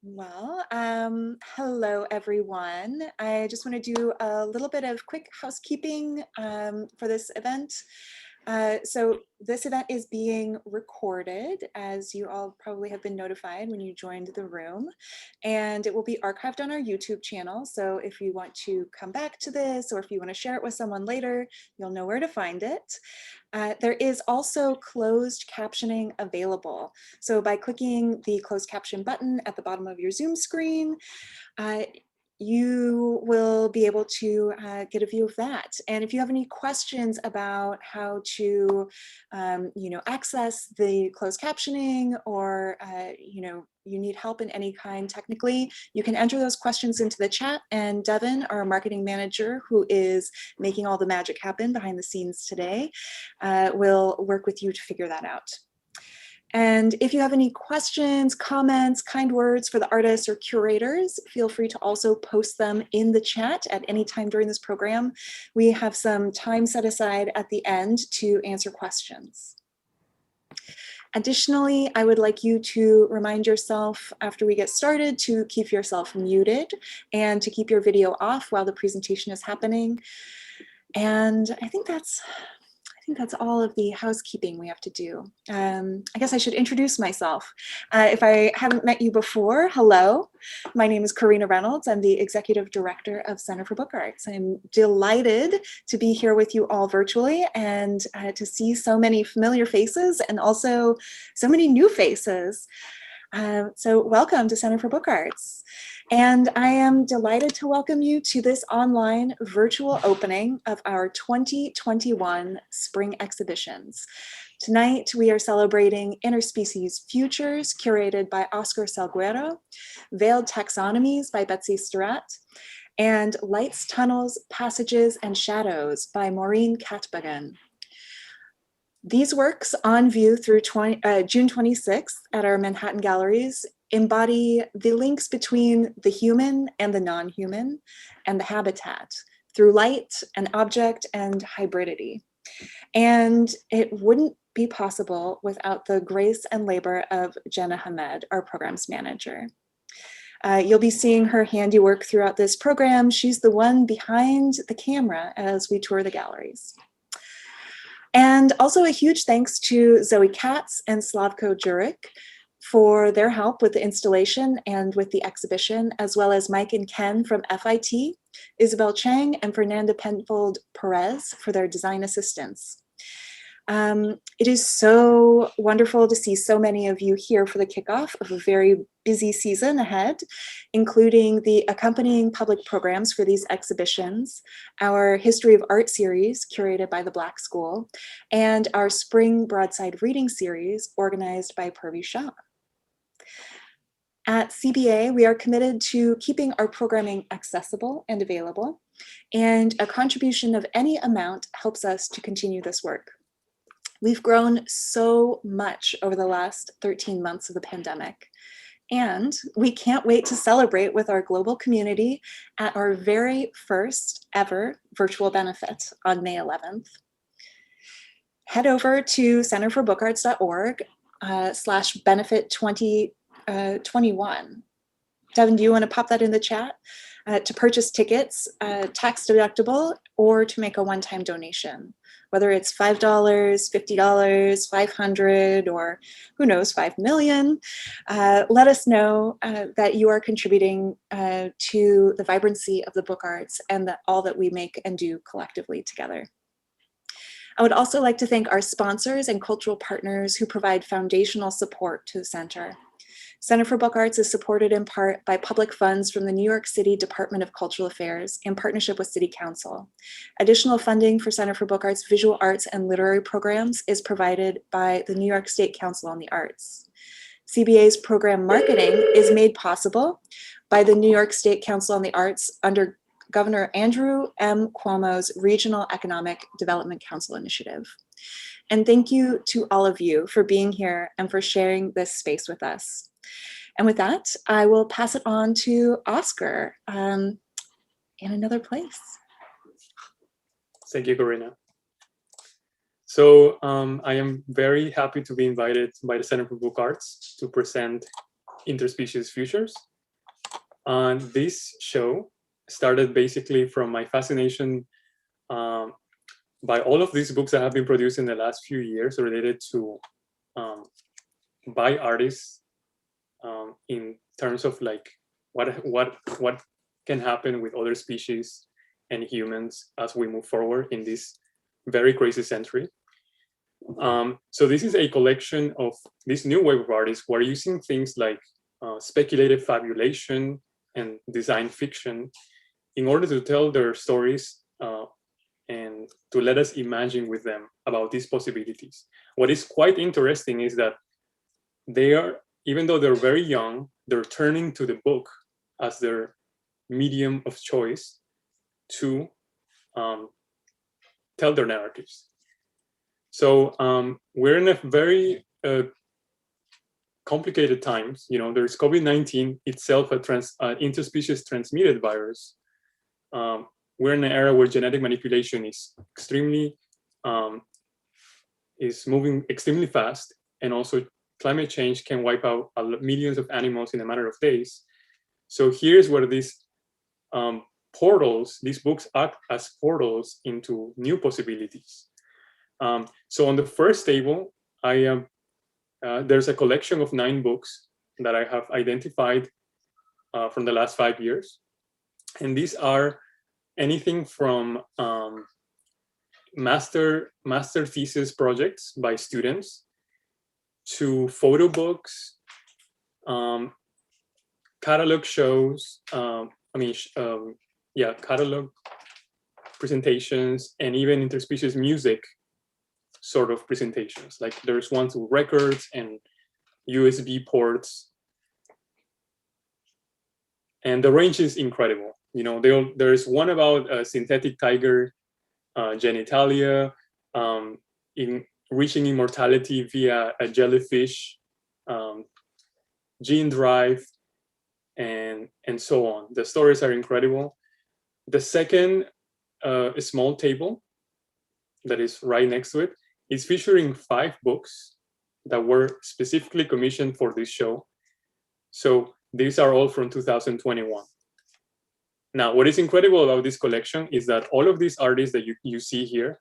Hello everyone. I just want to do a little bit of quick housekeeping for this event. So this event is being recorded, as you all probably have been notified when you joined the room, and it will be archived on our YouTube channel. So if you want to come back to this, or if you want to share it with someone later, you'll know where to find it. There is also closed captioning available. So by clicking the closed caption button at the bottom of your Zoom screen, you will be able to get a view of that. And if you have any questions about how to, access the closed captioning, or you need help in any kind technically, you can enter those questions into the chat, and Devin, our marketing manager, who is making all the magic happen behind the scenes today, will work with you to figure that out. And if you have any questions, comments, kind words for the artists or curators, feel free to also post them in the chat at any time during this program. We have some time set aside at the end to answer questions. Additionally, I would like you to remind yourself after we get started to keep yourself muted and to keep your video off while the presentation is happening. And I think that's all of the housekeeping we have to do. I guess I should introduce myself. If I haven't met you before, hello. My name is Karina Reynolds. I'm the Executive Director of Center for Book Arts. I'm delighted to be here with you all virtually, and to see so many familiar faces and also so many new faces. So welcome to Center for Book Arts. And I am delighted to welcome you to this online virtual opening of our 2021 spring exhibitions. Tonight, we are celebrating Interspecies Futures, curated by Oscar Salguero, Veiled Taxonomies by Betsy Stirratt, and Lights, Tunnels, Passages, and Shadows by Maureen Katbagan. These works, on view through June 26th at our Manhattan galleries, embody the links between the human and the non-human, and the habitat, through light and object and hybridity. And it wouldn't be possible without the grace and labor of Jenna Hamed, our programs manager. You'll be seeing her handiwork throughout this program. She's the one behind the camera as we tour the galleries. And also a huge thanks to Zoe Katz and Slavko Jurek for their help with the installation and with the exhibition, as well as Mike and Ken from FIT, Isabel Chang and Fernanda Penfold Perez for their design assistance. It is so wonderful to see so many of you here for the kickoff of a very busy season ahead, including the accompanying public programs for these exhibitions, our History of Art series curated by the Black School, and our Spring Broadside Reading series organized by Purvi Shah. At CBA, we are committed to keeping our programming accessible and available, and a contribution of any amount helps us to continue this work. We've grown so much over the last 13 months of the pandemic, and we can't wait to celebrate with our global community at our very first ever virtual benefit on May 11th. Head over to centerforbookarts.org/benefit 2021. Devin, do you want to pop that in the chat? To purchase tickets, tax deductible, or to make a one-time donation, whether it's $5, $50, $500, or who knows, 5 million. Let us know that you are contributing to the vibrancy of the book arts and all that we make and do collectively together. I would also like to thank our sponsors and cultural partners who provide foundational support to the center. Center for Book Arts is supported in part by public funds from the New York City Department of Cultural Affairs in partnership with City Council. Additional funding for Center for Book Arts visual arts and literary programs is provided by the New York State Council on the Arts. CBA's program marketing is made possible by the New York State Council on the Arts under Governor Andrew M. Cuomo's Regional Economic Development Council initiative. And thank you to all of you for being here and for sharing this space with us. And with that, I will pass it on to Oscar in another place. Thank you, Karina. So I am very happy to be invited by the Center for Book Arts to present Interspecies Futures. And this show started basically from my fascination by all of these books that have been produced in the last few years related to by artists in terms of like what can happen with other species and humans as we move forward in this very crazy century. So this is a collection of this new wave of artists who are using things like speculative fabulation and design fiction in order to tell their stories and to let us imagine with them about these possibilities. What is quite interesting is that they are, even though they're very young, they're turning to the book as their medium of choice to tell their narratives. So we're in a very complicated times. You know, there's COVID-19 itself, a interspecies transmitted virus. We're in an era where genetic manipulation is is moving extremely fast, and also climate change can wipe out millions of animals in a matter of days. So here's where these portals, these books act as portals into new possibilities. So on the first table, there's a collection of 9 books that I have identified from the last 5 years. And these are anything from master thesis projects by students to photo books, catalog shows, catalog presentations, and even interspecies music sort of presentations. Like there's ones with records and USB ports. And the range is incredible. You know, there's one about synthetic tiger genitalia, in reaching immortality via a jellyfish, gene drive, and so on. The stories are incredible. The second small table that is right next to it is featuring 5 books that were specifically commissioned for this show. So these are all from 2021. Now, what is incredible about this collection is that all of these artists that you see here,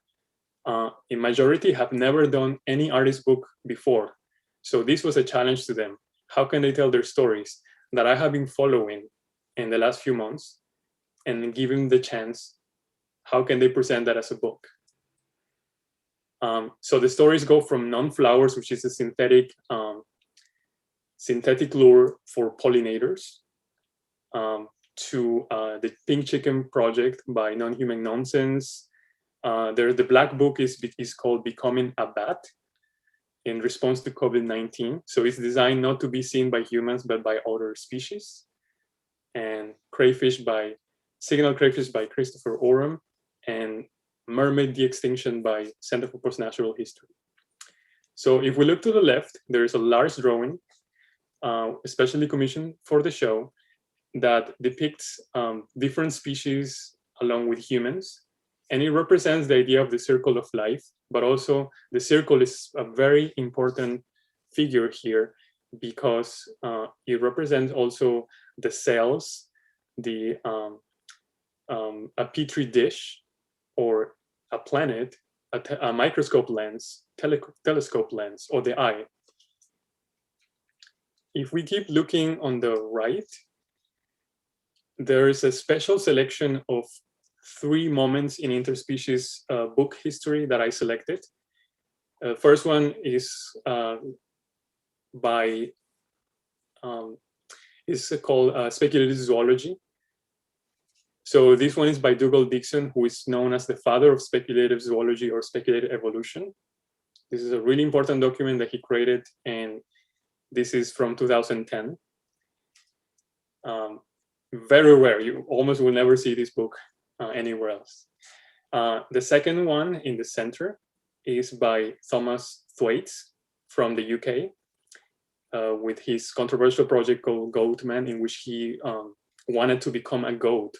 in majority have never done any artist book before. So this was a challenge to them. How can they tell their stories that I have been following in the last few months, and give them the chance? How can they present that as a book? So the stories go from non-flowers, which is a synthetic lure for pollinators, to the Pink Chicken Project by Non-Human Nonsense. The Black Book is called Becoming a Bat in response to COVID-19. So it's designed not to be seen by humans, but by other species. And Signal Crayfish by Christopher Oram, and Mermaid De-Extinction by Center for Postnatural History. So if we look to the left, there is a large drawing, especially commissioned for the show, that depicts different species along with humans. And it represents the idea of the circle of life, but also the circle is a very important figure here because it represents also the cells, a petri dish, or a planet, a microscope lens, telescope lens, or the eye. If we keep looking on the right, there is a special selection of 3 moments in interspecies book history that I selected. First one is called Speculative Zoology. So this one is by Dougal Dixon, who is known as the father of speculative zoology or speculative evolution. This is a really important document that he created, and this is from 2010. Very rare. You almost will never see this book anywhere else. The second one in the center is by Thomas Thwaites from the UK, with his controversial project called Goatman, in which he wanted to become a goat.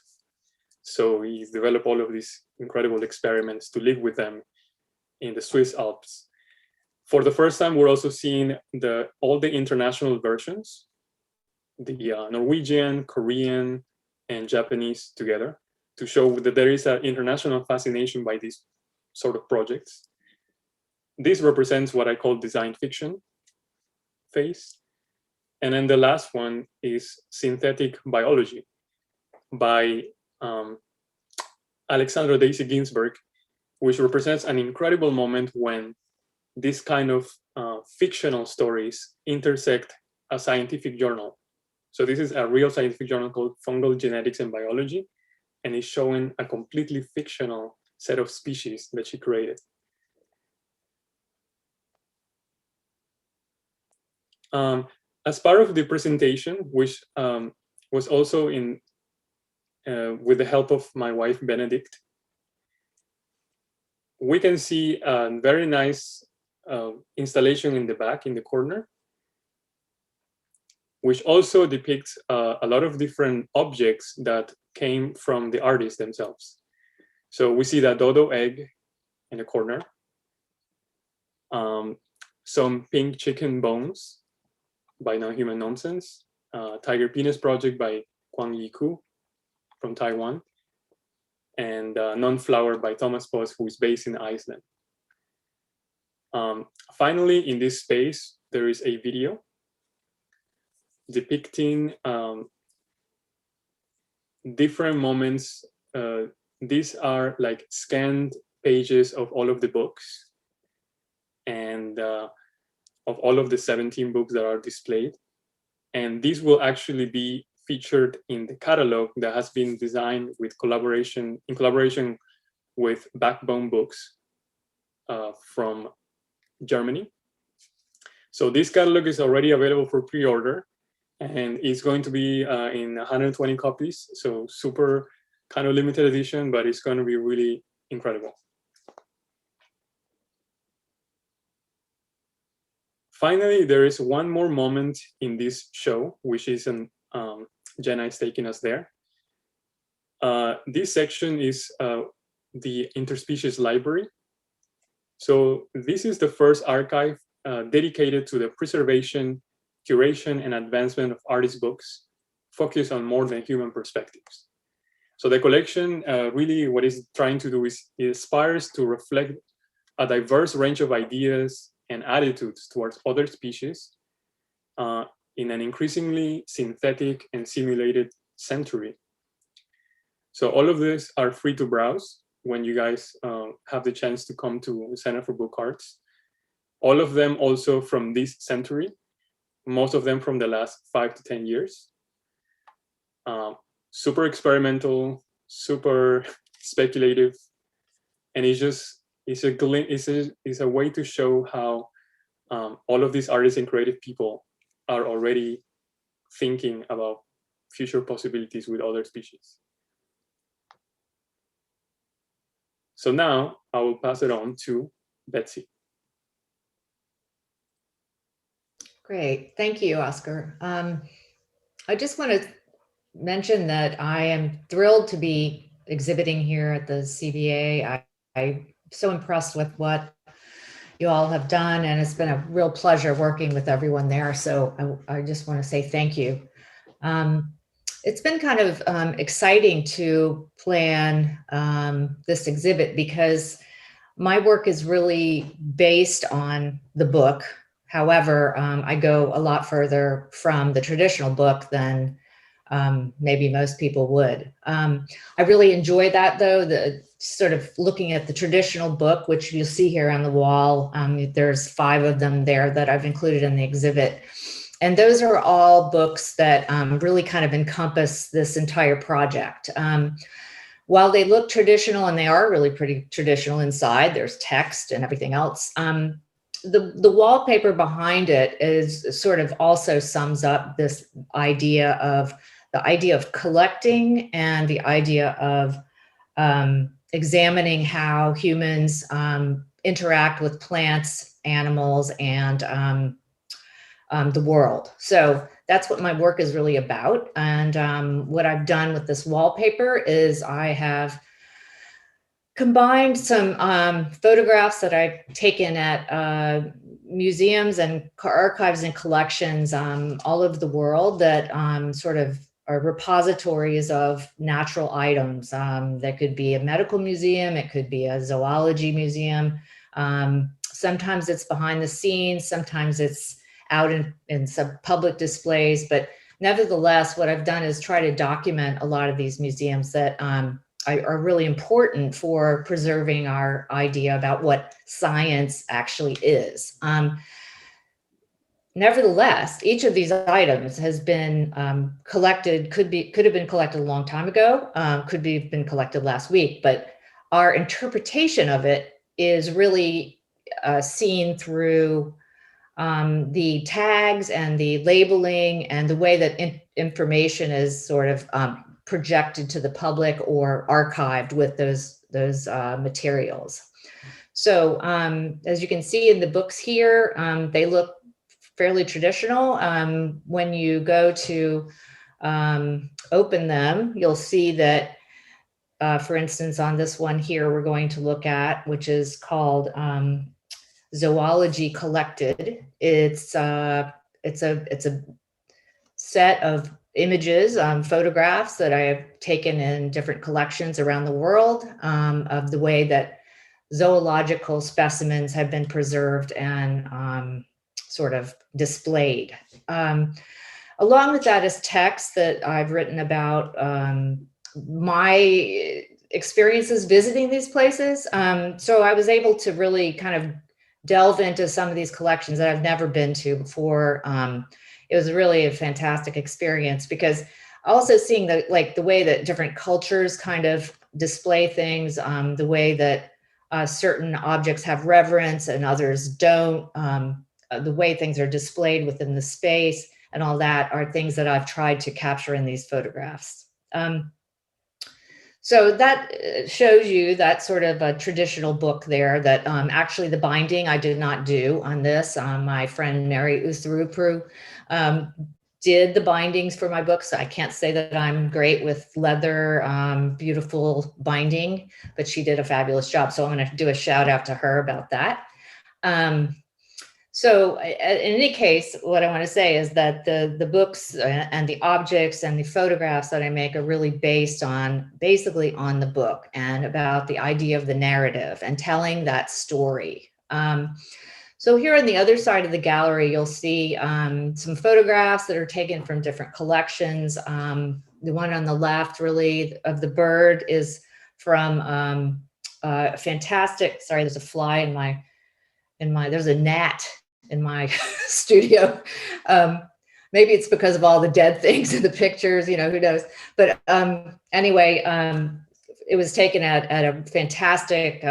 So he's developed all of these incredible experiments to live with them in the Swiss Alps. For the first time, we're also seeing all the international versions the Norwegian, Korean, and Japanese together to show that there is an international fascination by these sort of projects. This represents what I call design fiction phase. And then the last one is synthetic biology by Alexandra Daisy Ginsberg, which represents an incredible moment when this kind of fictional stories intersect a scientific journal. So this is a real scientific journal called Fungal Genetics and Biology, and it's showing a completely fictional set of species that she created. As part of the presentation, which was also with the help of my wife, Benedict, we can see a very nice installation in the back, in the corner, which also depicts a lot of different objects that came from the artists themselves. So we see that dodo egg in the corner, some pink chicken bones by Non-Human Nonsense, Tiger Penis Project by Kwang Yi-Ku from Taiwan, and Non-Flower by Thomas Foss, who is based in Iceland. Finally, in this space, there is a video depicting different moments. These are like scanned pages of all of the books and of all of the 17 books that are displayed. And these will actually be featured in the catalog that has been designed in collaboration with Backbone Books from Germany. So this catalog is already available for pre-order, and it's going to be in 120 copies. So super kind of limited edition, but it's going to be really incredible. Finally, there is one more moment in this show, which is Jenna is taking us there. This section is the Interspecies Library. So this is the first archive dedicated to the preservation, curation, and advancement of artist books, focused on more than human perspectives. So the collection really what it's trying to do is it aspires to reflect a diverse range of ideas and attitudes towards other species in an increasingly synthetic and simulated century. So all of these are free to browse when you guys have the chance to come to the Center for Book Arts. All of them also from this century, most of them from the last 5 to 10 years. Super experimental, super speculative, and it's a way to show how all of these artists and creative people are already thinking about future possibilities with other species. So now I will pass it on to Betsy. Great, thank you, Oscar. I just want to mention that I am thrilled to be exhibiting here at the CBA. I'm so impressed with what you all have done, and it's been a real pleasure working with everyone there. So I just want to say thank you. It's been kind of exciting to plan this exhibit because my work is really based on the book. However, I go a lot further from the traditional book than maybe most people would. I really enjoy that, though, the sort of looking at the traditional book, which you'll see here on the wall. There's 5 of them there that I've included in the exhibit. And those are all books that really kind of encompass this entire project. While they look traditional, and they are really pretty traditional inside, there's text and everything else. The wallpaper behind it is sort of also sums up this idea of collecting and the idea of examining how humans interact with plants, animals, and the world. So that's what my work is really about. And what I've done with this wallpaper is I have combined some photographs that I've taken at museums and archives and collections all over the world that sort of are repositories of natural items. That could be a medical museum, it could be a zoology museum. Sometimes it's behind the scenes, sometimes it's out in some public displays, but nevertheless, what I've done is try to document a lot of these museums that are really important for preserving our idea about what science actually is. Nevertheless, each of these items has been collected, could have been collected a long time ago, could have been collected last week, but our interpretation of it is really seen through the tags and the labeling and the way that information is sort of projected to the public or archived with those materials. So as you can see in the books here, they look fairly traditional. When you go to open them, you'll see that, for instance, on this one here, we're going to look at, which is called Zoology Collected. It's a set of images, photographs that I have taken in different collections around the world of the way that zoological specimens have been preserved and sort of displayed. Along with that is text that I've written about my experiences visiting these places. So I was able to really kind of delve into some of these collections that I've never been to before. It was really a fantastic experience because also seeing the way that different cultures kind of display things, the way that certain objects have reverence and others don't, the way things are displayed within the space and all that are things that I've tried to capture in these photographs. So that shows you that sort of a traditional book there that actually the binding I did not do on this. My friend Mary Uthrupru did the bindings for my books. I can't say that I'm great with leather, beautiful binding, but she did a fabulous job. So I'm going to do a shout out to her about that. So in any case, what I want to say is that the books and the objects and the photographs that I make are really based on, basically on the book and about the idea of the narrative and telling that story. So here on the other side of the gallery, you'll see some photographs that are taken from different collections. The one on the left really of the bird is from fantastic, sorry, there's a fly in my, there's a gnat in my studio. Maybe it's because of all the dead things in the pictures, you know, who knows. But anyway, it was taken at a fantastic,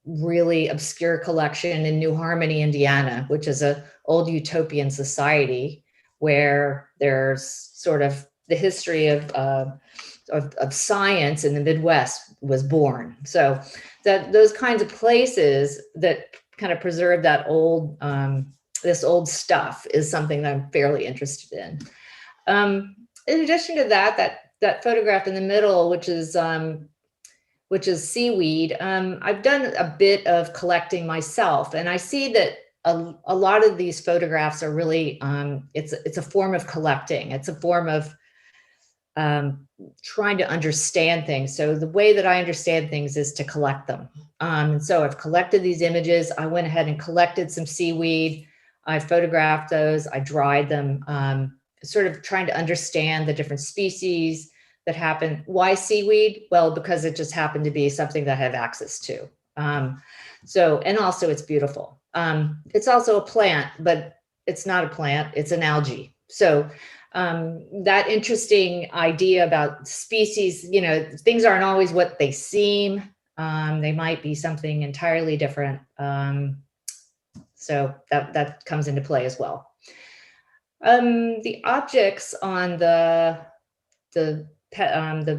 really obscure collection in New Harmony, Indiana, which is an old utopian society where there's sort of the history of science in the Midwest was born. So that those kinds of places that kind of preserve that old, this old stuff is something that I'm fairly interested in. In addition to that photograph in the middle, which is seaweed, I've done a bit of collecting myself, and I see that a lot of these photographs are really, it's a form of collecting. It's a form of trying to understand things. So the way that I understand things is to collect them. And so I've collected these images. I went ahead and collected some seaweed. I photographed those. I dried them, sort of trying to understand the different species that happen. Why seaweed? Well, because it just happened to be something that I have access to. So, and also it's beautiful. It's also a plant, but it's not a plant, it's an algae. So that interesting idea about species, you know, things aren't always what they seem. They might be something entirely different. So that comes into play as well. The objects on the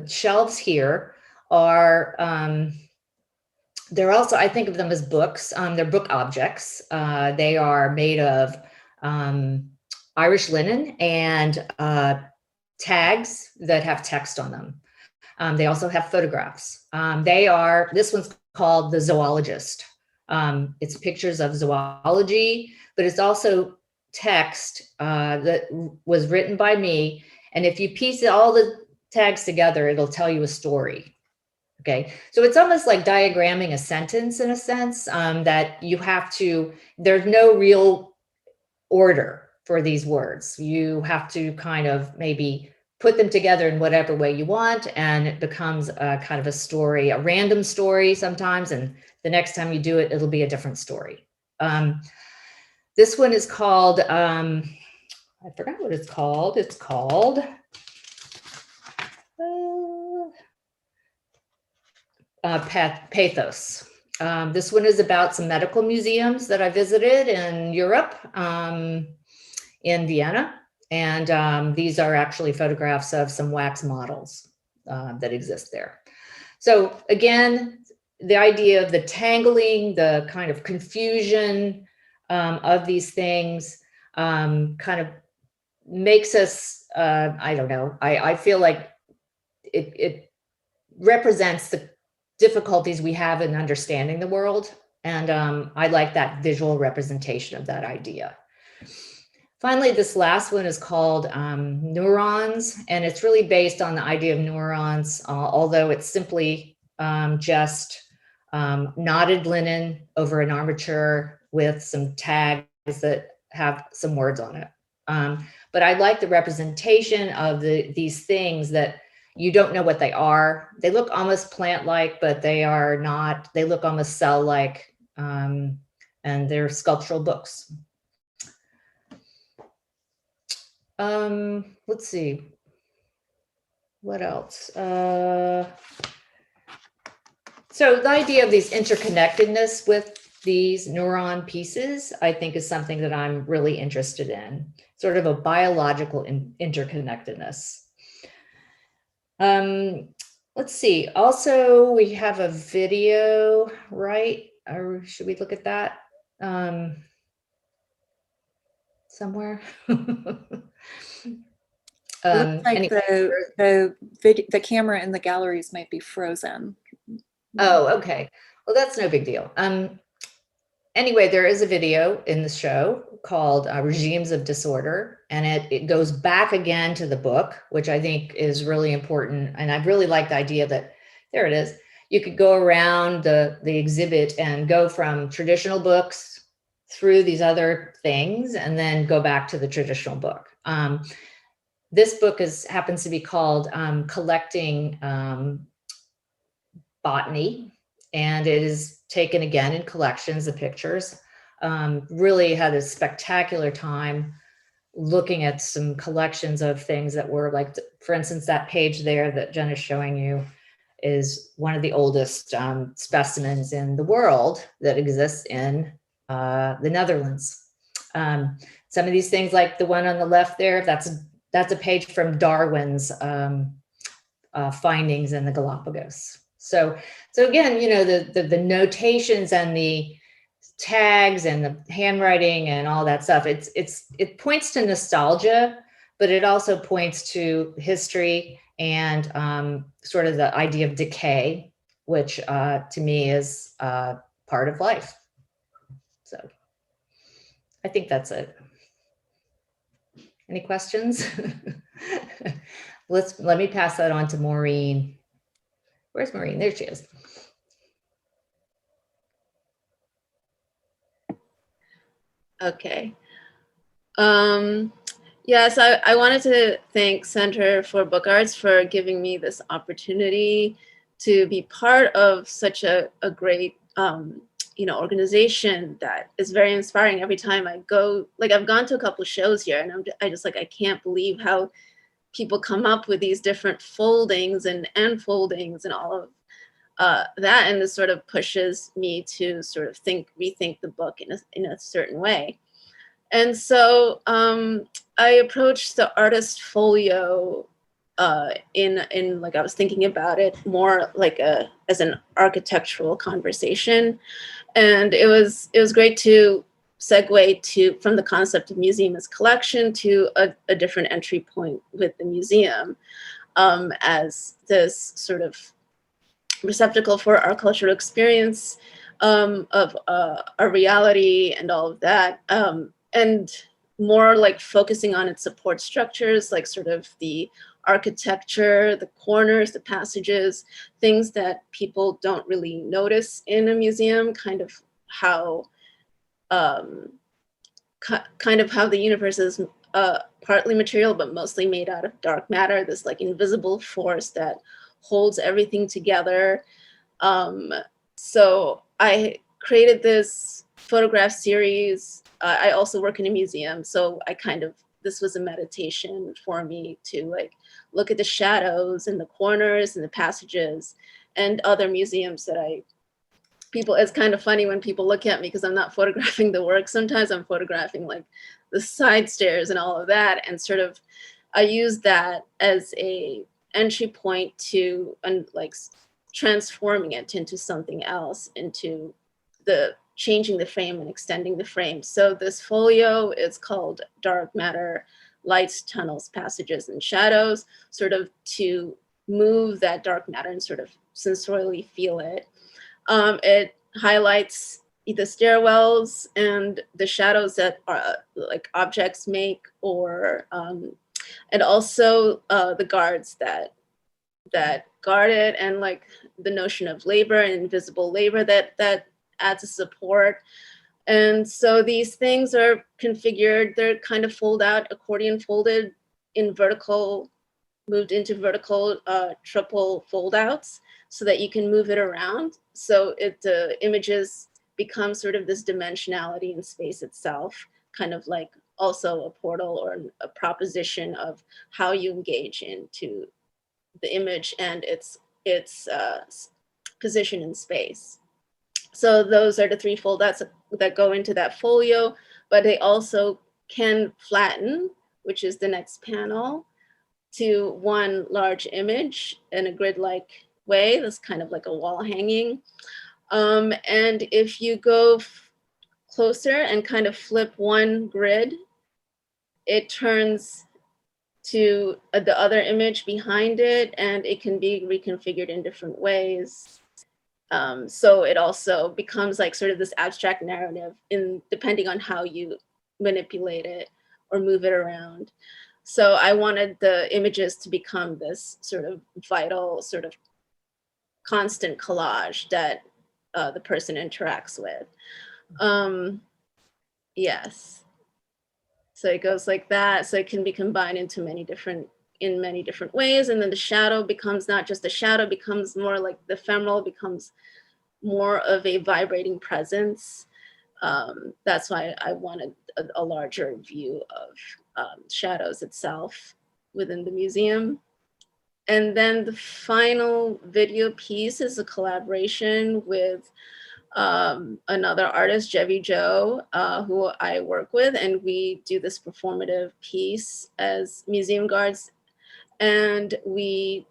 shelves here are, they're also, I think of them as books. They're book objects. They are made of Irish linen and tags that have text on them. They also have photographs. This one's called The Zoologist. It's pictures of zoology, but it's also text that was written by me. And if you piece all the tags together, it'll tell you a story. Okay, so it's almost like diagramming a sentence in a sense, that you have to, there's no real order for these words. You have to kind of maybe put them together in whatever way you want, and it becomes a kind of a story, a random story sometimes, and the next time you do it, it'll be a different story. This one is called, I forgot what it's called. It's called Pathos. This one is about some medical museums that I visited in Europe, in Vienna. And these are actually photographs of some wax models that exist there. So again, the idea of the tangling, the kind of confusion of these things kind of makes us, I don't know, I feel like it represents the difficulties we have in understanding the world. And I like that visual representation of that idea. Finally, this last one is called Neurons, and it's really based on the idea of neurons, although it's simply just knotted linen over an armature with some tags that have some words on it. But I like the representation of these things that you don't know what they are. They look almost plant-like, but they are not. They look almost cell-like, and they're sculptural books. Let's see. What else? So the idea of these interconnectedness with these neuron pieces, I think, is something that I'm really interested in, sort of a biological interconnectedness. Let's see. Also, we have a video, right? Or should we look at that somewhere? Looks like anyway. the camera in the galleries might be frozen. Oh, okay. Well, that's no big deal. Anyway, there is a video in the show called Regimes of Disorder, and it goes back again to the book, which I think is really important. And I really like the idea that, there it is, you could go around the exhibit and go from traditional books through these other things and then go back to the traditional book. This book happens to be called Collecting Botany, and it is taken again in collections of pictures. Really had a spectacular time looking at some collections of things that were like, for instance, that page there that Jen is showing you is one of the oldest specimens in the world that exists in the Netherlands. Some of these things, like the one on the left there, that's a page from Darwin's findings in the Galapagos. So again, you know, the notations and the tags and the handwriting and all that stuff, it points to nostalgia, but it also points to history and sort of the idea of decay, which to me is part of life. So I think that's it. Any questions? Let me pass that on to Maureen. Where's Maureen? There she is. Okay. Yes, I wanted to thank Center for Book Arts for giving me this opportunity to be part of such a great organization that is very inspiring. Every time I go, like, I've gone to a couple of shows here, and I just like, I can't believe how people come up with these different foldings and foldings and all of that, and this sort of pushes me to sort of rethink the book in a certain way. And so I approached the artist folio in like, I was thinking about it more like as an architectural conversation, and it was great to segue from the concept of museum as collection to a different entry point with the museum as this sort of receptacle for our cultural experience, of our reality and all of that, and more like focusing on its support structures, like sort of the architecture, the corners, the passages, things that people don't really notice in a museum, kind of how the universe is partly material, but mostly made out of dark matter, this like invisible force that holds everything together. So I created this photograph series. I also work in a museum, so this was a meditation for me to like look at the shadows and the corners and the passages and other museums that it's kind of funny when people look at me because I'm not photographing the work. Sometimes I'm photographing like the side stairs and all of that. And sort of, I use that as a entry point to like transforming it into something else, into changing the frame and extending the frame. So this folio is called Dark Matter, Lights, Tunnels, Passages, and Shadows, sort of to move that dark matter and sort of sensorially feel it. It highlights the stairwells and the shadows that are like objects make, or and also the guards that guard it, and like the notion of labor and invisible labor that adds a support. And so these things are configured, they're kind of fold out, accordion folded in vertical, moved into vertical triple fold outs so that you can move it around. So the images become sort of this dimensionality in space itself, kind of like also a portal or a proposition of how you engage into the image and its position in space. So those are the three foldouts that go into that folio, but they also can flatten, which is the next panel, to one large image in a grid-like way. That's kind of like a wall hanging. And if you go closer and kind of flip one grid, it turns to the other image behind it, and it can be reconfigured in different ways. So it also becomes like sort of this abstract narrative depending on how you manipulate it or move it around. So I wanted the images to become this sort of vital, sort of constant collage that the person interacts with. Yes. So it goes like that. So it can be combined into many different ways. And then the shadow becomes not just a shadow, becomes more like the ephemeral, becomes more of a vibrating presence. That's why I wanted a larger view of shadows itself within the museum. And then the final video piece is a collaboration with another artist, Jevi Joe, who I work with, and we do this performative piece as museum guards, and we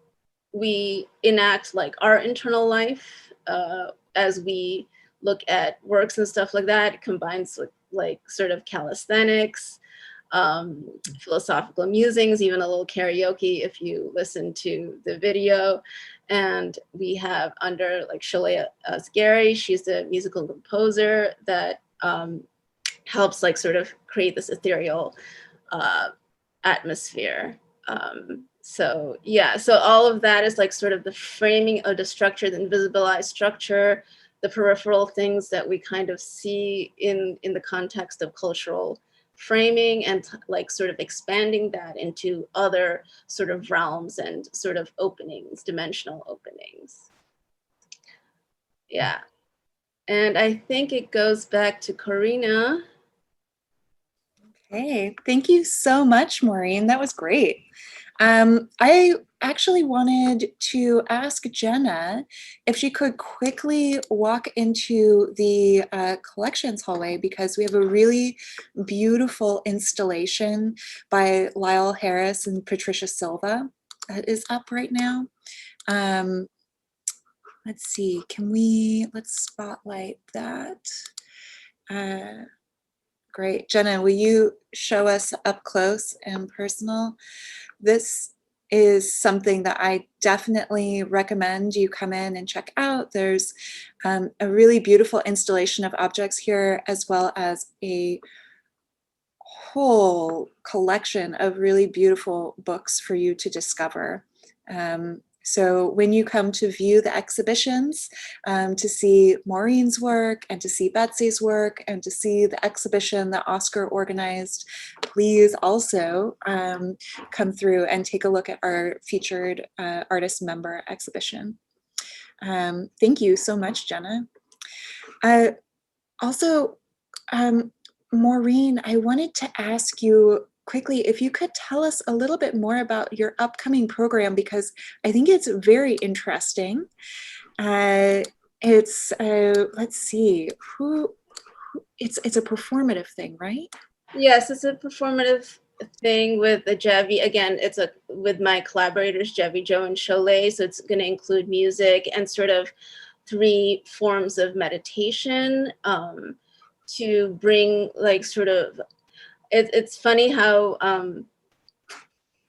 enact like our internal life as we look at works and stuff like that. It combines with like sort of calisthenics, philosophical musings, even a little karaoke if you listen to the video. And we have under like Shalea Asghari, she's the musical composer that helps like sort of create this ethereal atmosphere. So yeah, so all of that is like sort of the framing of the structure, the invisibilized structure, the peripheral things that we kind of see in the context of cultural framing, and like sort of expanding that into other sort of realms and sort of openings, dimensional openings. Yeah. And I think it goes back to Corina. Okay, thank you so much, Maureen. That was great. I actually wanted to ask Jenna if she could quickly walk into the collections hallway, because we have a really beautiful installation by Lyle Harris and Patricia Silva that is up right now. Let's see, let's spotlight that. Great. Jenna, will you show us up close and personal? This is something that I definitely recommend you come in and check out. There's a really beautiful installation of objects here, as well as a whole collection of really beautiful books for you to discover. So when you come to view the exhibitions, to see Maureen's work and to see Betsy's work and to see the exhibition that Oscar organized, please also come through and take a look at our featured artist member exhibition. Thank you so much, Jenna. Also, Maureen, I wanted to ask you quickly if you could tell us a little bit more about your upcoming program, because I think it's very interesting. It's let's see, it's a performative thing, right? Yes, it's a performative thing with the Javi. Again, it's with my collaborators, Javi, Joe, and Cholet. So it's going to include music and sort of 3 forms of meditation to bring like sort of, it's funny how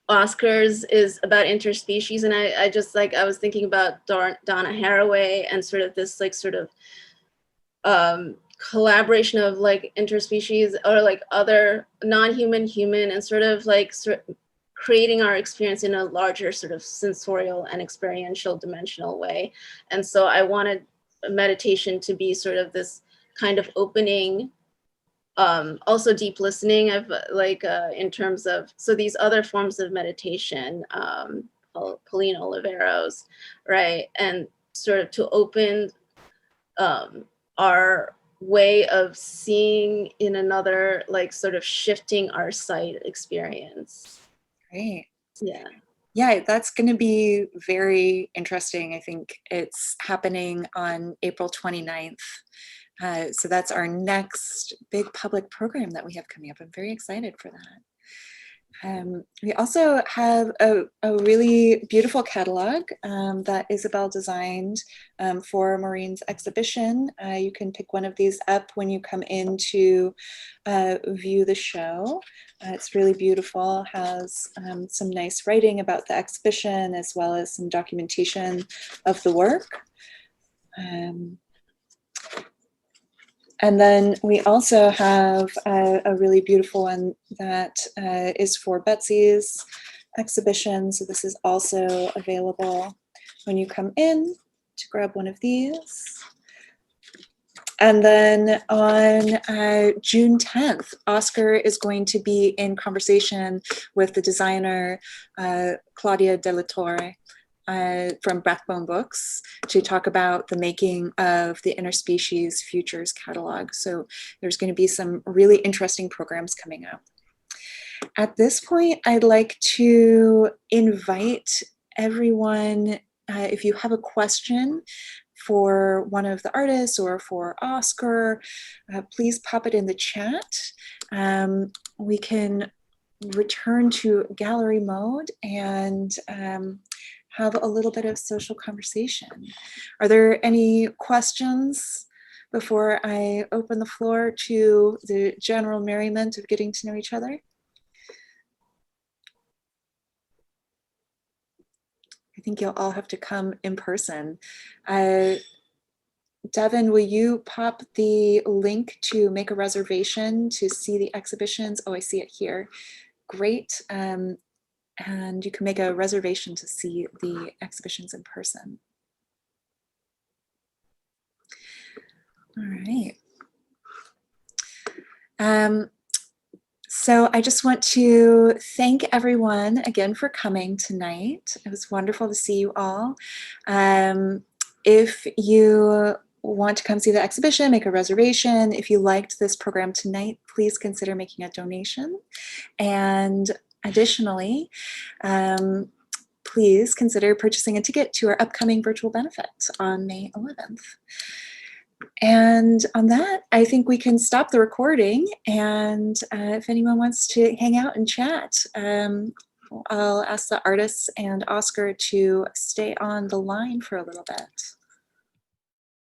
Oscars is about interspecies, and I just like, I was thinking about Donna Haraway and sort of this like sort of collaboration of like interspecies or like other non-human human, and sort of like creating our experience in a larger sort of sensorial and experiential dimensional way. And so I wanted meditation to be sort of this kind of opening, also deep listening of like in terms of, so these other forms of meditation, Pauline Oliveros, right, and sort of to open our way of seeing in another, like sort of shifting our sight experience. Great. Yeah. Yeah, that's going to be very interesting. I think it's happening on April 29th. So that's our next big public program that we have coming up. I'm very excited for that. We also have a really beautiful catalog that Isabel designed for Maureen's exhibition. You can pick one of these up when you come in to view the show. It's really beautiful, has some nice writing about the exhibition, as well as some documentation of the work. And then we also have a really beautiful one that is for Betsy's exhibition. So this is also available when you come in to grab one of these. And then on June 10th, Oscar is going to be in conversation with the designer Claudia De La Torre from Backbone Books to talk about the making of the Interspecies Futures catalog. So there's going to be some really interesting programs coming up. At this point, I'd like to invite everyone, if you have a question for one of the artists or for Oscar, please pop it in the chat. We can return to gallery mode and have a little bit of social conversation. Are there any questions before I open the floor to the general merriment of getting to know each other? I think you'll all have to come in person. Devin, will you pop the link to make a reservation to see the exhibitions? Oh, I see it here. Great. And you can make a reservation to see the exhibitions in person. All right. So I just want to thank everyone again for coming tonight. It was wonderful to see you all. If you want to come see the exhibition, make a reservation. If you liked this program tonight, please consider making a donation. And additionally, please consider purchasing a ticket to our upcoming virtual benefit on May 11th. And on that, I think we can stop the recording. And if anyone wants to hang out and chat, I'll ask the artists and Oscar to stay on the line for a little bit.